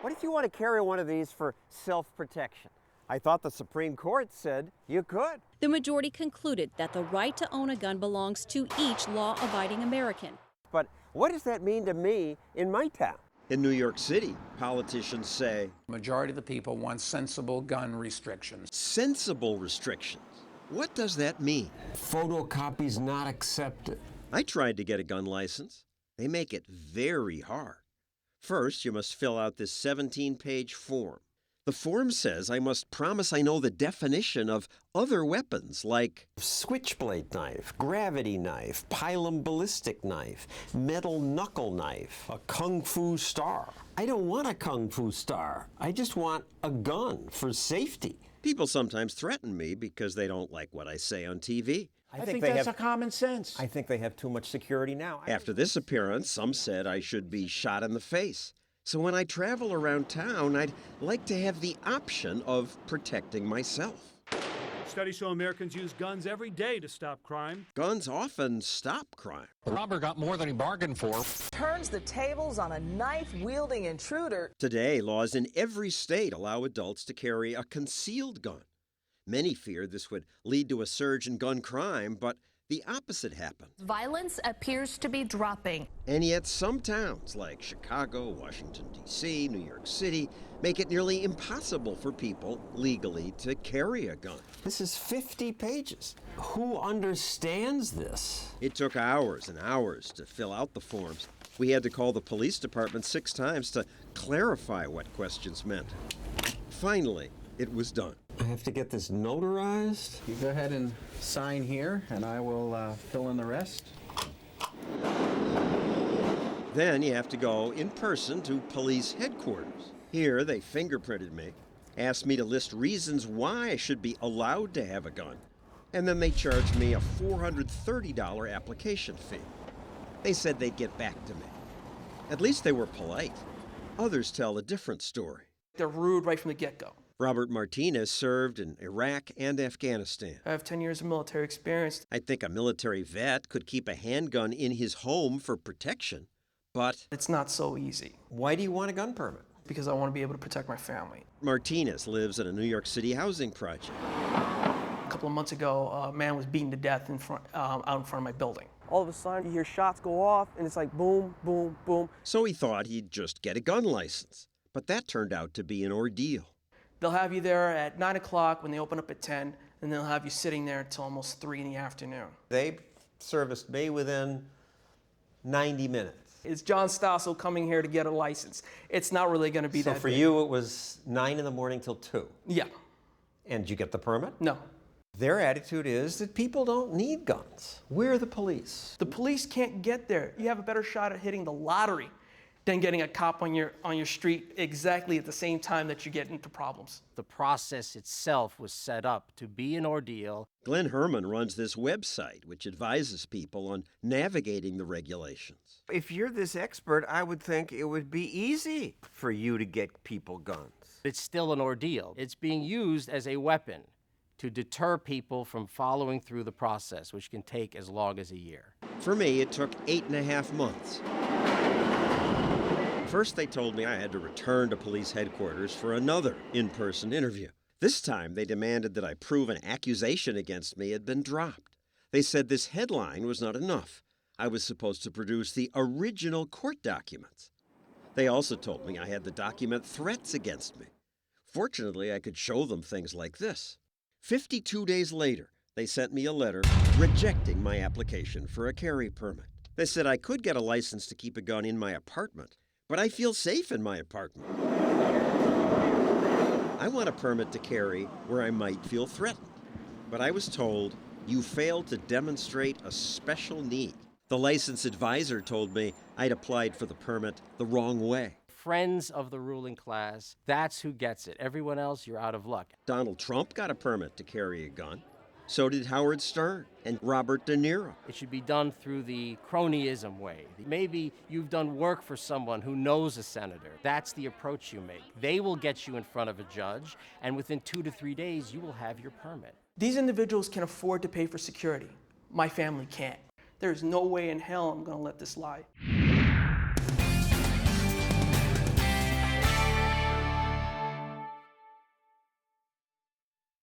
What if you want to carry one of these for self-protection? I thought the Supreme Court said you could. The majority concluded that the right to own a gun belongs to each law-abiding American. But what does that mean to me in my town? In New York City, politicians say, the majority of the people want sensible gun restrictions. Sensible restrictions? What does that mean? Photocopies not accepted. I tried to get a gun license. They make it very hard. First, you must fill out this 17-page form. The form says I must promise I know the definition of other weapons like switchblade knife, gravity knife, pilum ballistic knife, metal knuckle knife, a kung fu star. I don't want a kung fu star. I just want a gun for safety. People sometimes threaten me because they don't like what I say on TV. I think that's a common sense. I think they have too much security now. After this appearance, some said I should be shot in the face. So when I travel around town, I'd like to have the option of protecting myself. Studies show Americans use guns every day to stop crime. Guns often stop crime. The robber got more than he bargained for. Turns the tables on a knife-wielding intruder. Today, laws in every state allow adults to carry a concealed gun. Many feared this would lead to a surge in gun crime, but the opposite happened. Violence appears to be dropping. And yet some towns like Chicago, Washington, D.C., New York City make it nearly impossible for people legally to carry a gun. This is 50 pages. Who understands this? It took hours and hours to fill out the forms. We had to call the police department 6 times to clarify what questions meant. Finally, it was done. I have to get this notarized? You go ahead and sign here, and I will fill in the rest. Then you have to go in person to police headquarters. Here, they fingerprinted me, asked me to list reasons why I should be allowed to have a gun, and then they charged me a $430 application fee. They said they'd get back to me. At least they were polite. Others tell a different story. They're rude right from the get-go. Robert Martinez served in Iraq and Afghanistan. I have 10 years of military experience. I think a military vet could keep a handgun in his home for protection, but it's not so easy. Why do you want a gun permit? Because I want to be able to protect my family. Martinez lives in a New York City housing project. A couple of months ago, a man was beaten to death out in front of my building. All of a sudden, you hear shots go off, and it's like boom, boom, boom. So he thought he'd just get a gun license, but that turned out to be an ordeal. They'll have you there at 9 o'clock when they open up at 10, and they'll have you sitting there until almost 3 in the afternoon. They serviced me within 90 minutes. It's John Stossel coming here to get a license. It's not really going to be that So for big. you, it was 9 in the morning till 2? Yeah. And did you get the permit? No. Their attitude is that people don't need guns. We're the police. The police can't get there. You have a better shot at hitting the lottery than getting a cop on your street exactly at the same time that you get into problems. The process itself was set up to be an ordeal. Glenn Herman runs this website, which advises people on navigating the regulations. If you're this expert, I would think it would be easy for you to get people guns. It's still an ordeal. It's being used as a weapon to deter people from following through the process, which can take as long as a year. For me, it took 8.5 months. First, they told me I had to return to police headquarters for another in-person interview. This time, they demanded that I prove an accusation against me had been dropped. They said this headline was not enough. I was supposed to produce the original court documents. They also told me I had to document threats against me. Fortunately, I could show them things like this. 52 days later, they sent me a letter rejecting my application for a carry permit. They said I could get a license to keep a gun in my apartment, but I feel safe in my apartment. I want a permit to carry where I might feel threatened, but I was told, you failed to demonstrate a special need. The license advisor told me I'd applied for the permit the wrong way. Friends of the ruling class, that's who gets it. Everyone else, you're out of luck. Donald Trump got a permit to carry a gun. So did Howard Stern and Robert De Niro. It should be done through the cronyism way. Maybe you've done work for someone who knows a senator. That's the approach you make. They will get you in front of a judge, and within 2 to 3 days, you will have your permit. These individuals can afford to pay for security. My family can't. There's no way in hell I'm going to let this lie.